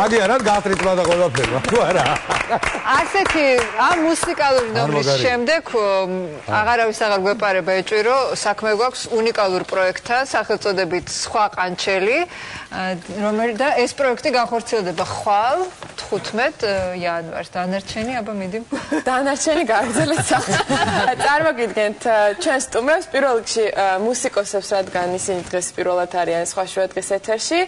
მაგია რა გაატრიტმა და ყველაფერმა თუ არა ასეთი ამ მუსიკალური ნომრის შემდეგ აღარავის აღარ გვეპარება ეჭვირო საქმე გვაქვს უნიკალურ პროექტთან სახელწოდებით სხვა ყანჩელი და ეს პროექტი განხორციელდება ხვალ 15 იანვარს დანარჩენი აბა მიდი დანარჩენი გააგრძელეთ წარმოგიდგენთ ჩვენ სტუმრებს პირველ რიგში მუსიკოსებს რადგან ისინი დღეს პირველად არიან სხვა შვედეთის ეთერში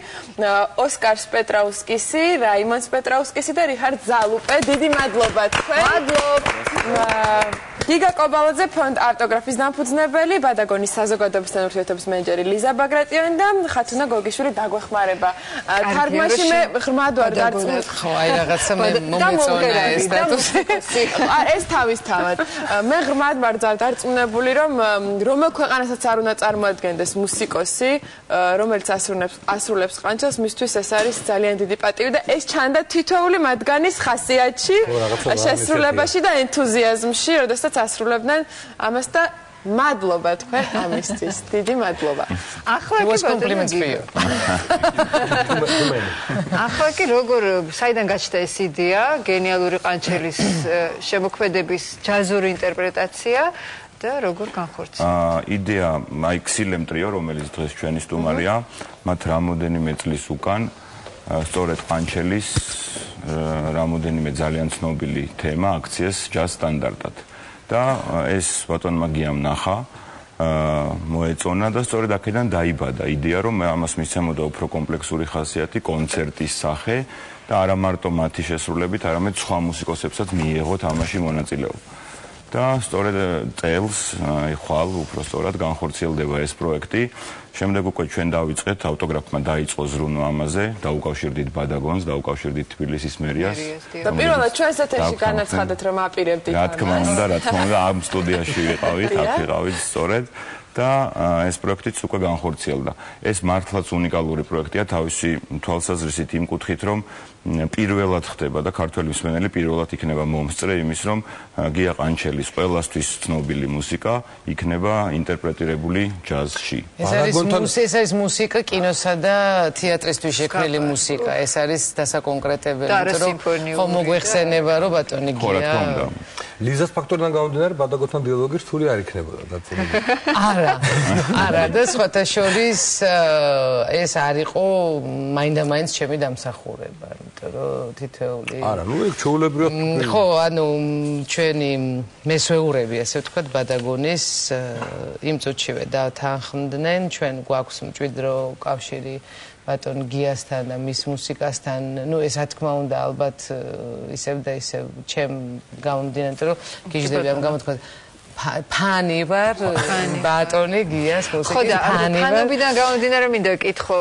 ოსკარ პეტრაუსკისი რაიმონ პეტრაუსკისი და რიჰარდ ზალუპე დიდი მადლობა თქვენ მადლობა გიგა კობალაძე ფონდ ავტოგრაფის დამფუძნებელი ბადაგონის საზოგადოებასთან ურთიერთობის მენეჯერი ლიზა ბაგრატიონი და ხათუნა გოგიშვილი დაგვეხმარება თარგმანში მე ღრმად ვარ დარწმუნებული ხო აი რაღაცა მე მომეწონა ეს სტატუსი ეს თავისთავად მე ღრმად ვარ დარწმუნებული რომ რომელ ქვეყანასაც არ უნდა წარმოადგენდეს მუსიკოსი რომელიც ასრულებს ყანჩელს მისთვის ეს არის ძალიან დიდი პატივი და ეს ჩანდა თითოეული მათგანის ხასიათში შესრულებაში და ენთუზიაზმში როდესაც ასრულებდნენ ამას და მადლობა თქვენ ამისთვის დიდი მადლობა ახლა კი როგორ საიდან გაჩნდა ეს იდეა გენიალური ყანჩელის შემოქმედების ჯაზური ინტერპრეტაცია და როგორ განხორციელდა იდეა აი ქსილემ ტრიო რომელიც დღეს ჩვენი სტუმარია მათ რამოდენიმე წლის უკან სწორედ ყანჩელის რამოდენიმე ძალიან ცნობილი თემა აქციეს ჯაზ სტანდარტად და ეს ბატონმა გიამ ნახა მოეწონა და სწორედ აქედან დაიბადა იდეა რომ ამას მისცემოდა უფრო კომპლექსური ხასიათი კონცერტის სახე და არა მარტო მათი შესრულებით არამედ სხვა მუსიკოსებსაც მიიღოთ ამაში მონაწილეობა და სწორედ წელს ხვალ უფრო სწორად განხორციელდება ეს პროექტი შემდეგ უკვე ჩვენ დავიწყეთ ავტოგრაფმა დაიწყო ზრუნვა ამაზე დაუკავშირდით ბადაგონს დაუკავშირდით თბილისის მერიას და პირველად ჩვენს ეთერში განაცხადეთ რომ აპირებდით რა თქმა უნდა ამ სტუდიაში ვიყავით აქ ვიყავით სწორედ და ეს პროექტიც უკვე განხორციელდა ეს მართლაც უნიკალური პროექტია თავისი თვალსაზრისით იმ კუთხით რომ პირველად ხდება და ქართველი მსმენელი პირველად იქნება მომსწრე იმის რომ გია ყანჩელის ყველასთვის ცნობილი მუსიკა იქნება ინტერპრეტირებული ჯაზში ეს არის მუსიკა კინოსა და თეატრისთვის შექმნილი მუსიკა ეს არის დასაკონკრეტებელი რომ ხო მოგვეხსენება რომ ბატონი გია ლიზას ფაქტორიდან გამომდინარე ბადაგონთან დიალოგი რთული არ იქნებოდა დაწესებული არა და სხვათა შორის ეს არ იყო მაინდა-მაინც ჩემი დამსახურება იმიტომ რომ თითოეული არა ნუ ეგ ჩაულებრივად ხო ანუ ჩვენი მესვეურები ასე ვთქვათ ბადაგონის იმ წუთშივე დავთანხმდნენ ჩვენ გვაქვს მჭვიდრო კავშირი ბატონ გიასთან და მის მუსიკასთან ნუ ეს რა თქმა უნდა ალბათ ისევ და ისევ ჩემ გამომდინარე რომ გიჟდები ამ გამოთქვა ფანი ვარ ბატონი გიას მუსიკის ფანი ვარ ფანობიდან გამომდინარე მინდა ვკითხო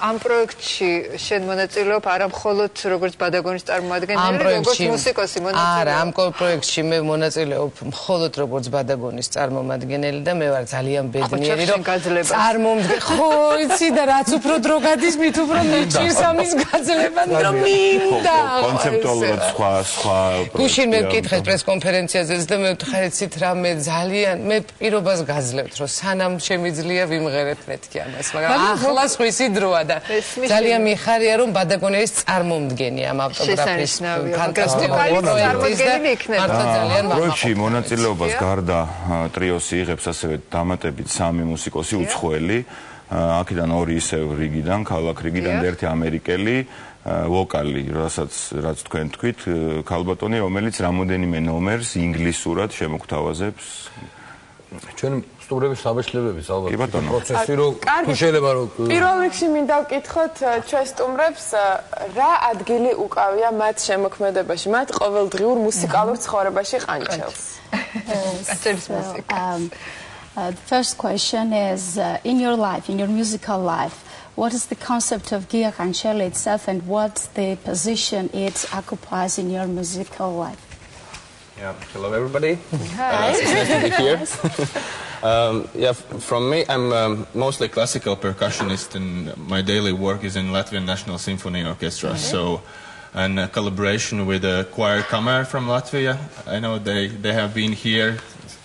ამ პროექტში შენ მონაწილეობ არა მხოლოდ როგორც ბადაგონის წარმომადგენელი როგორც მუსიკოსი მონაწილეობ არა ამ პროექტში მე მონაწილეობ მხოლოდ როგორც ბადაგონის წარმომადგენელი და მე ვარ ძალიან ბედნიერი რომ წარმომდგენ ხო იცი და რაც უფრო დრო გადის მით უფრო მიჭირს ამის გაძლება რომ მინდა კონცეპტუალურად სხვა გუშინ მე ვკითხე პრესკონფერენციაზეც და მე ვთხარიცით რა მე ძალიან მე პირობას გაძლევთ რომ სანამ შემიძლია ვიმღერებ მეთქი ამას მაგრამ ახლა სხვისი დროა და ძალიან მიხარია რომ ბადაგონი არის წარმომდგენი ამ ავტოგრაფის ფანტასტიკური წარმოდგენილი იქნება პროექტში მონაწილეობას გარდა ტრიოს იღებს ასევე დამატებით 3 მუსიკოსი უცხოელი აქედან 2 ისევ რიგიდან ქალაქ რიგიდან და 1 ამერიკელი ვოკალი, რაც თქვენ თქვით, ქალბატონი, რომელიც რამოდენიმე ნომერს ინგლისურად შემოგთავაზებს. ჩვენ სტუმრების საბეჭდილებების ალბათ პროცესი რო თუ შეიძლება რომ პირველ რიგში მინდა ვკითხოთ ჩვენ სტუმრებს რა ადგილი უკავია მათ შემოქმედებაში, მათ ყოველდღიურ მუსიკალურ ცხოვრებაში ყანჩელს. ყანჩელის მუსიკა. The first question is in your life, in your musical life, what is the concept of Gia Qancheli itself and what the position it occupies in your musical life? Yeah, hello everybody. Hi. It's nice to be here. From me, I'm mostly classical percussionist and my daily work is in Latvian National Symphony Orchestra. Okay. So, and collaboration with the choir Kamar from Latvia. I know they have been here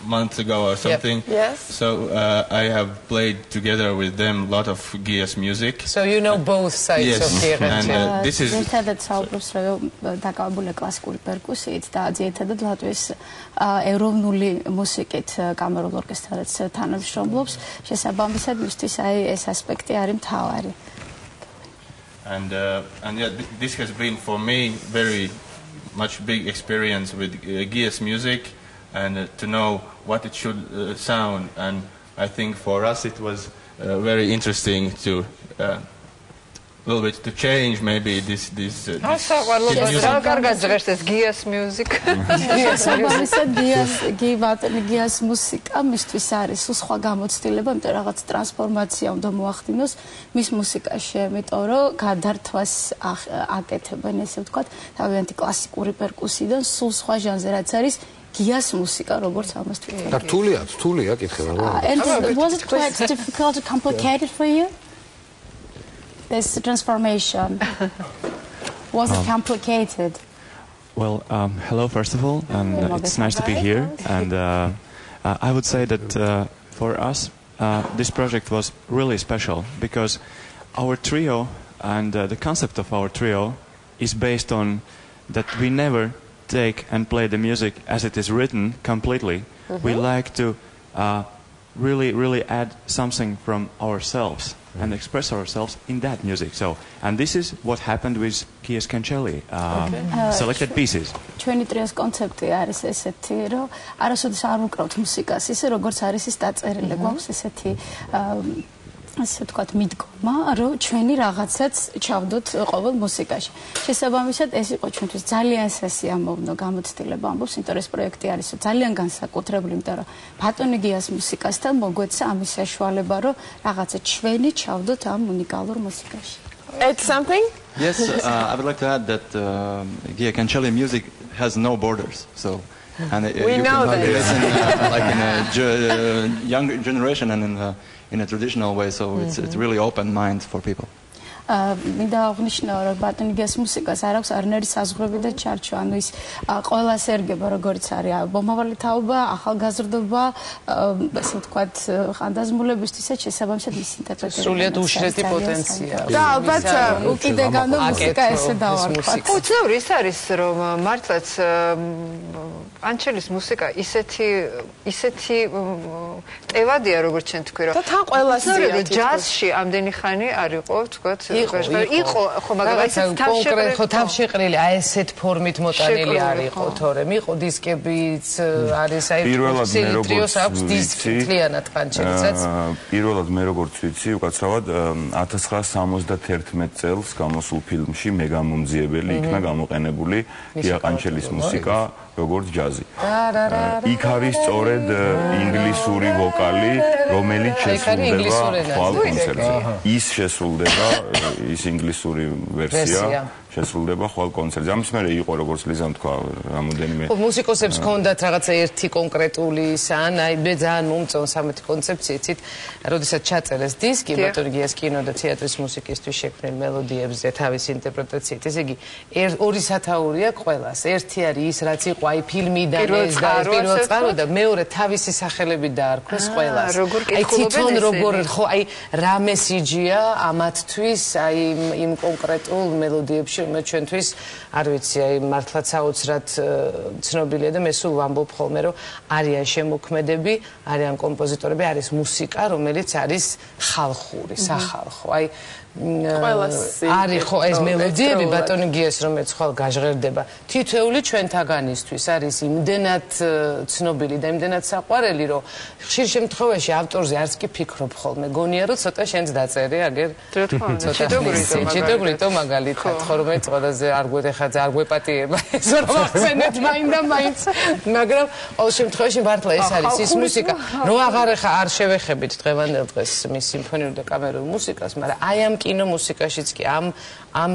months ago or something. Yes. So I have played together with them a lot of Gia's music. So you know both sides of Gia and this is ერთადაც საუბრობს რომ დაკავებულია კლასიკური პერკუსიით და ძირითადად ლატვიის ეროვნული მუსიკით კამერულ ორკესტრად თანამშრომლობს. შესაბამისად მისთვის აი ეს ასპექტი არის მთავარი. And yeah, this has been for me very much big experience with Gia's music and to know what it should sound, and I think for us it was very interesting to a little bit to change maybe this music. Gia's music. Gia's მუსიკა მისთვის არის სხვა გამოცდილება, იმიტომ რაღაც ტრანსფორმაცია უნდა მოახდინოს მის მუსიკაში, იმიტომ რომ გადართვას აკეთებენ, ესე ვთქვათ, თავიანთი კლასიკური პერკუსიიდან სულ სხვა ჟანრზე, რაც არის Gia's მუსიკა, როგორც ამას თქვენ. რთულია კითხება რა. And was it quite difficult or complicated for you? This transformation, was it complicated? Well, hello first of all, and it's nice to be here. And I would say that for us, this project was really special because our trio and the concept of our trio is based on that we never take and play the music as it is written completely. We like to really add something from ourselves and express ourselves in that music. So, and this is what happened with Gia's Cancelli selected pieces. ჩვენი ტრიოს კონცეფტი არის ესეთი, რომ არასოდეს არ ვუკრავთ მუსიკას, ისე როგორც არის ის დაწერილი, გვაქვს ესეთი ასე ვთქვათ მიდგომა, რომ ჩვენი რაღაცაც ჩავდოთ ყოველ მუსიკაში. შესაბამისად, ეს იყო ჩვენთვის ძალიან სასიამოვნო გამოცდილება, ამბობს, იმიტომ რომ ეს პროექტი არის ძალიან განსაკუთრებული, იმიტომ რომ ბატონი გიას მუსიკასთან მოგვეცა ამის საშუალება, რომ რაღაცა ჩვენი ჩავდოთ ამ უნიკალურ მუსიკაში. It's something? Yes, I would like to add that Gia Cancelli music has no borders. So, and we you know can that. listen like in a younger generation and in a traditional way. So it's really open mind for people. მინდა აღნიშნო, რომ ბატონი გიას მუსიკას არ აქვს არანაირი საზღვრები და ჩარჩო, ანუ ის ყველას ერგება, როგორც არის მომავალი თაობა, ახალგაზრდობა, ასე ვთქვათ, ხანდაზმულებისთვისაც შესაბამისად ის ინტერპრეტირება. სრულიად უშრეთი პოტენცია. და ალბათ უკიდეგანო მუსიკა ესე დავარქვათ. უცნაური ის არის, რომ მართლაც ანჩელის მუსიკა ისეთი ტევადია, როგორც ჩვენ თქვი, რომ და თან ყველასია ჯაზში ამდენი ხანი არ იყო, ვთქვათ, იყო ხო, მაგრამ ეს თავშეყრილი აი ესეთ ფორმით მოტანილი არ იყო, თორემ იყო დისკებიც არის აი ტრიოს აქვს დისკი მთლიანად ყანჩელიცაც. პირველად მე როგორც ვიცი, უკაცრავად 1971 წელს გამოსულ ფილმში მეგამომძიებელი იქნა გამოყენებული გია ყანჩელის მუსიკა როგორც ჯაზი. იქ არის სწორედ ინგლისური ვოკალი, რომელიც შესრულდება ხვალ კონცერტზე. ის შესრულდება, ის ინგლისური ვერსია შესრულდება ხვალ კონცერტზე. ამის მერე იყო როგორც ლიზამ თქვა, რამოდენიმე მუსიკოსებს ჰქონდათ რაღაცა ერთი კონკრეტული სან, აი მე ძალიან მომწონს ამეთი კონცეფციით, როდესაც ჩაწერეს დისკი ბატონი გიას კინო და თეატრის მუსიკისთვის შექმნილ მელოდიებზე თავის ინტერპრეტაციით. ესე იგი, ორი სათაური აქვს ყველას. ერთი არის ის, რაც იყო აი ფილმიდან ეს და პირველ წყარო და მეორე თავისი სახელები დაარქვეს ყველას. აი თვითონ როგორ ხო აი რა მესიჯია ამათთვის აი იმ კონკრეტულ მელოდიებში, რომელიც ჩვენთვის არ ვიცი, აი მართლაც აუცრად ცნობილია და მე სულ ვამბობ ხოლმე, რომ არიან შემოქმედები, არიან კომპოზიტორები, არის მუსიკა, რომელიც არის ხალხური, სახალხო. აი არის ხო ეს მელოდიები ბატონი გიას, რომელიც ხვალ გაჟღერდება თითოეული ჩვენთაგანისთვის არის იმდენად ცნობილი და იმდენად საყვარელი, რომ ხშირ შემთხვევაში ავტორზე არც კი ფიქრობ ხოლმე, გონია რომ ცოტა შენც დაწერე, აგერ ჩიტოგრიტო მაგალითად, ხო რომ ეს ყველაზე არ გვეთეხა არ გვეპატიება ეს რომ ახსენეთ მაინც, მაგრამ ყოველ შემთხვევაში მართლა ეს არის ის მუსიკა, რო აღარ არ შევეხებით დღევანდელ დღეს მის სიმფონიურ და კამერულ მუსიკას, მაგრამ აი ამ კინო მუსიკაშიც კი ამ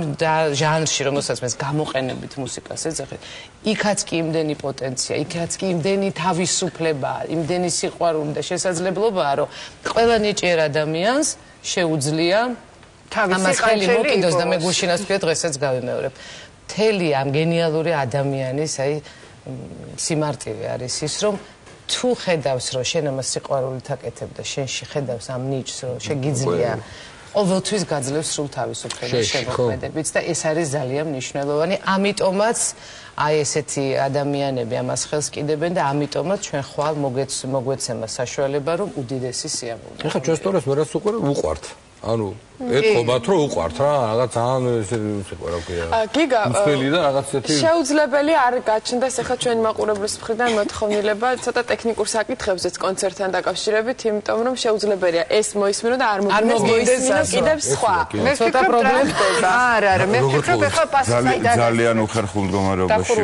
ჟანრში, რომელსაც მე გამოყენებით მუსიკას ეძახით, იქაც კი იმდენი პოტენცია, იქაც კი იმდენი თავისუფლება, იმდენი სიყვარული და შესაძლებლობაა, რომ ყველა ნიჭიერ ადამიანს შეუძლია ამას ხელი მოკიდოს და მე გუშინას ვთქვი, დღესაც გავიმეორებ. მთელი ამ გენიალური ადამიანის აი სიმარტივე არის ის, რომ თუ ხედავს რომ შენ ამას სიყვარულით აკეთებ და შენში ხედავს ამ ნიჭს რომ შეგიძლია ყოველთვის გაძლევს სრულ თავისუფლებას შემოქმედებით და ეს არის ძალიან მნიშვნელოვანი. ამიტომაც აი ესეთი ადამიანები ამას ხელს კიდებენ და ამიტომაც ჩვენ ხვალ მოგვეცემა საშუალება რომ უდიდესი სიამოვნებაა. ეხლა ჩვენ სწორედ ვერას უყვართ. ანუ ეთყობათ რომ უყვართ რა, რაღაც ძალიან ესე რა ქვია. გიგა, მსხვილი და რაღაც ესეთი შეუძლებელი არ გაჩნდეს ახლა ჩვენი მაყურებლის მხრიდან მოთხოვნილება ცოტა ტექნიკურ საკითხებზეც კონცერტთან დაკავშირებით, იმიტომ რომ შეუძლებელია ეს მოისმინო და არ მოისმინო კიდევ სხვა. მე ვფიქრობ პრობლემაა. არა, მე ვფიქრობ ახლა პასუხი ძალიან უხერხულ მდგომარეობაში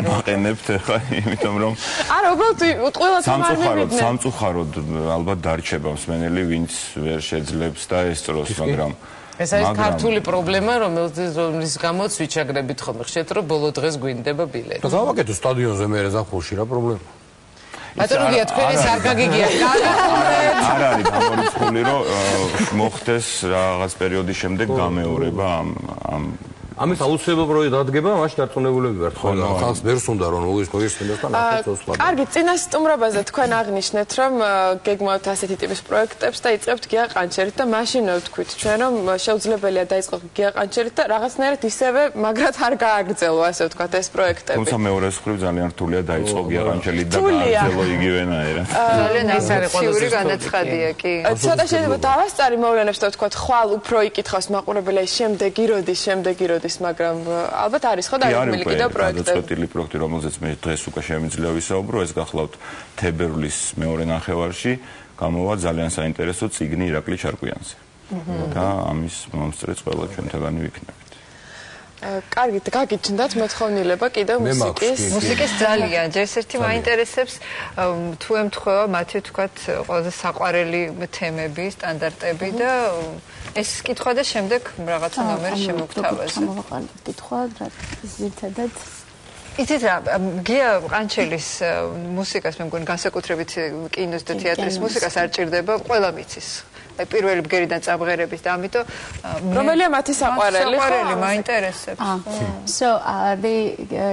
მაყენებთ ახლა, იმიტომ რომ არა, უბრალოდ ყველა თემი სამწუხაროდ ალბათ დარჩება მსმენელი, ვინც ვერ შეძლებს და ესწროს, მაგრამ ეს არის ქართული პრობლემა, რომელის გამოც ვიჩაგრებით ხოლმე ხშირად, რომ ბოლო დღეს გვინდება ბილეთი. და გავაკეთო სტადიონზე მე ზაფხულში რა პრობლემა? ბატონია, თქვენი ეს არ გაგიგია. არ არის გამორიცხული, რომ მოხდეს რაღაც პერიოდის შემდეგ გამეორება ამ ამის აუცილებლად რო დადგება, მაშინ დარწმუნებულები ვართ, ხო, ხალხს ვერს უნდა რომ მოგვისმინოს და ნახოთ ოსლად. კარგი, წინასწუმრობაზე თქვენ აღნიშნეთ, რომ გეგმავთ ასეთი ტიპის პროექტებს და იწყებთ გია ყანჩერით და მაშინ ვთქვით ჩვენ, რომ შეუძლებელია დაიწყო გია ყანჩერით და რაღაცნაირად ისევე, მაგრამ არ გააგრძელო, ასე ვთქვათ, ეს პროექტები. თუმცა მეორეს მხრივ ძალიან რთულია დაიწყო გია ყანჩერით და გააგრძელო იგივენაირად. ძალიან ემოციური განაცხადია, კი. ცოტა შეიძლება დავასწარი მოვლენებს და ვთქვათ, ხვალ უფრო იკითხავს მაყურებელი შემდეგი როდის, მაგრამ ალბათ არის ხო დაგეგმილი კიდევ პროექტები. გადაწყვეტილი პროექტი, რომელზეც მე დღეს უკვე შემიძლია ვისაუბრო, ეს გახლავთ თებერვლის მეორე ნახევარში გამოვა ძალიან საინტერესო წიგნი ირაკლი ჩარკვიანზე. და ამის მომსწრეც ყველა ჩვენთაგანი ვიქნებით. კარგი, გაგიჩნდათ მოთხოვნილება კიდევ მუსიკის ძალიან ჯერ ერთი მაინტერესებს თუ ემთხვევა მათი თქვათ ყველაზე საყვარელი თემები, სტანდარტები და ეს კითხვა და შემდეგ რაღაცა ნომერი შემოგთავაზე. ჩამოვაყალიბეთ კითხვა, რა ზირთადად იცით რა, გია ყანჩელის მუსიკას მე მგონი განსაკუთრებით კინოს და თეატრის მუსიკას არ ჭირდება, ყველა მიცის. პირველი ბგერიდან წამღერების და ამიტომ რომელია მათი საყვარელი? საყვარელი მაინტერესებს. So the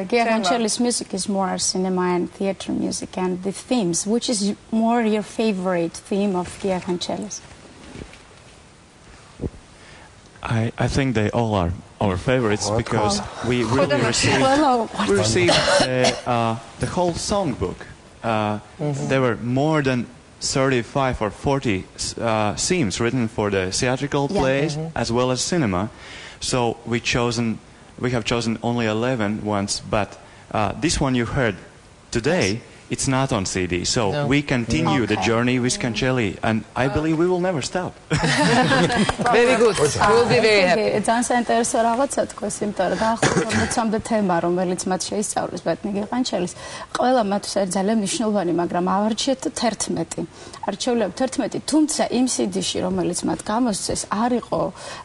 Gia Qanchelis music is more cinema and theater music and the themes, which is more your favorite theme of Gia Qanchelis? I think they all are our favorites because we really received the whole songbook. There were more than 35 or 40 themes written for the theatrical plays as well as cinema. So we have chosen only 11 ones, but this one you heard today, it's not on CD. So we continue the journey with Qancheli, and I believe we will never stop. Very good. We'll be very happy. ძალიან საინტერესო რაღაცა თქვეს, იმიტომ რომ დაახლოებით 40-მდე თემა, რომელიც მათ შეისწავლეს ბატონი ყანჩელის, ყველა მათთვის არის ძალიან მნიშვნელოვანი, მაგრამ ავარჩიეთ 11. არჩევლებთ 11, თუმცა იმ CD-ში, რომელიც მათ გამოსცეს, არ იყო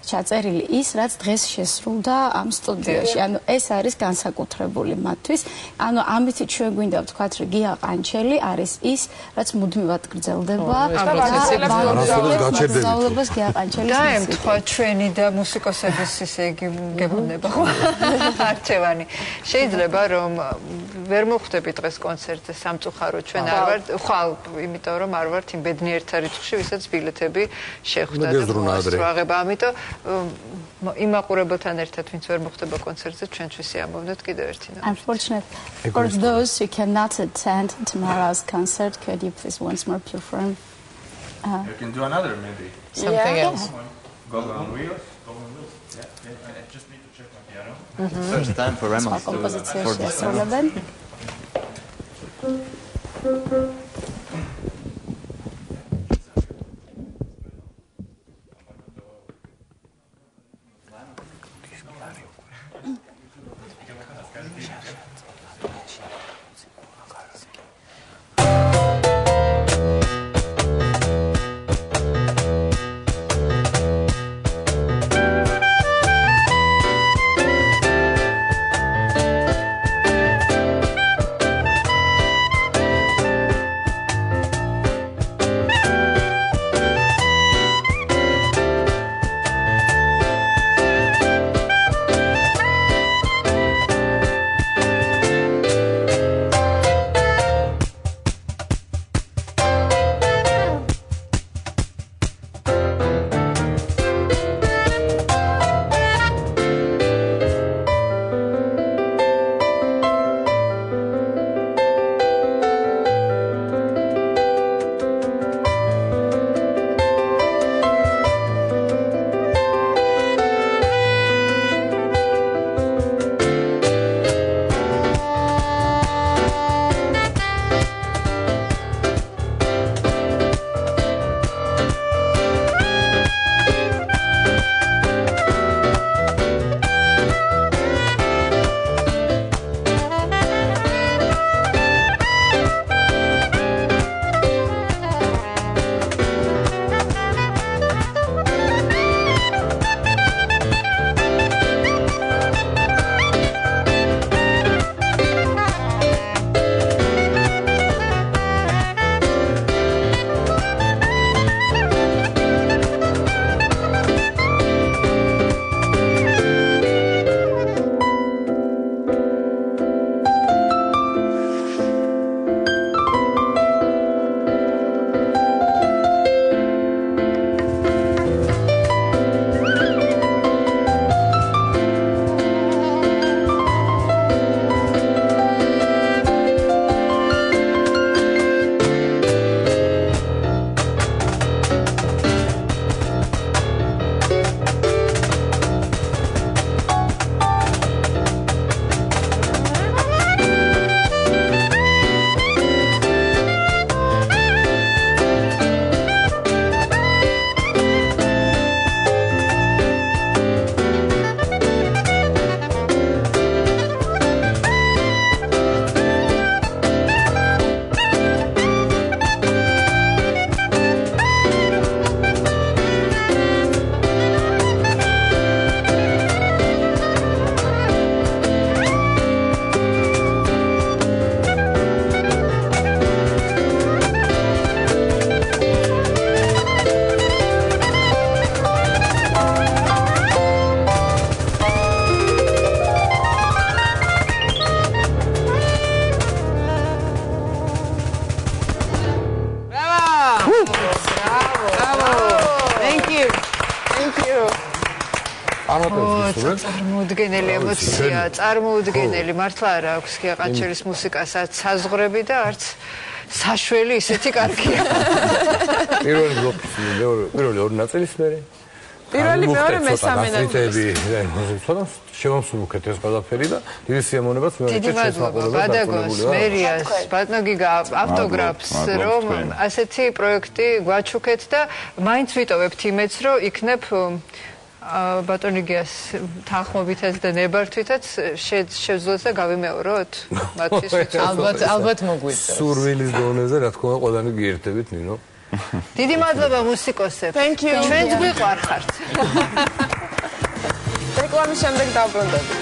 ჩაწერილი ის, რაც დღეს შესრულდა ამ სტუდიაში. ანუ ეს არის განსაკუთრებული მათთვის. ანუ ამით ჩვენ გვინდა ვთქვათ, რომ გია ყანჩელი არის ის, რაც მუდმივად გრძელდება. გაზავლებას გია ყანჩელის დაემთხვა ჩვენი და მუსიკოსების ისე იგი გეუბნება ხო? არჩევანი. შეიძლება რომ ვერ მოხვდები დღეს კონცერტზე სამწუხაროდ ჩვენ არ ვართ, ხვალ, იმიტომ რომ არ ვართ იმ ბედნიერთა რიცხვში, ვისაც ბილეთები შეხვდა და მოასწრაღება. ამიტომ იმ მაყურებელთან ერთად ვინც ვერ მოხვდება კონცერტზე, ჩვენთვის სიამოვნებთ კიდევ ერთი ნომერი. Unfortunately, for those who cannot attend tomorrow's concert, could you please once more perform? You can do another maybe. Something else. Golden Wheels. Yeah. I just need to check my piano. First time for Emma for this song. წარმოუდგენელი ემოცია, წარმოუდგენელი. მართლა არ აქვს გია ყანჩელის მუსიკასაც საზღვრები და არც საშველი ისეთი კარგია. პირველი ბლოკის პირველი ორი ნაწილის მერე პირველი მეორე მესამე ნაწილი. შემოსულუქეთ ეს ყველაფერი და დიდი სიამოვნებაც მე დიდი მადლობა ბადაგოს, მერიას, ბატონო გიგა ავტოგრაფს, რომ ასეთი პროექტი გვაჩუქეთ და მაინც ვიტოვებთ იმედს, რომ იქნებ ბატონი გიას თანხმობითაც და ნებართვითაც შევძლოთ და გავიმეოროთ მათთვის ვიცით. ალბათ მოგვიწევს. სურვილის დონეზე რა თქმა უნდა ყველანი გიერთებით ნინო. დიდი მადლობა მუსიკოსებს. Thank you. ჩვენც გვიყვარხართ. რეკლამის შემდეგ დავბრუნდებით.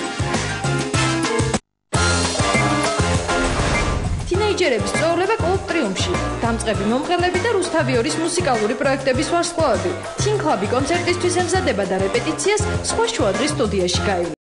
თინეიჯერების სწავლება კლუბ ტრიუმფში. დამწყები მომღერლები და რუსთავიორის მუსიკალური პროექტების ვარსკვლავები. თინ კლუბი კონცერტისთვის ემზადება და რეპეტიციას სხვა შუადღის სტუდიაში გაივლის.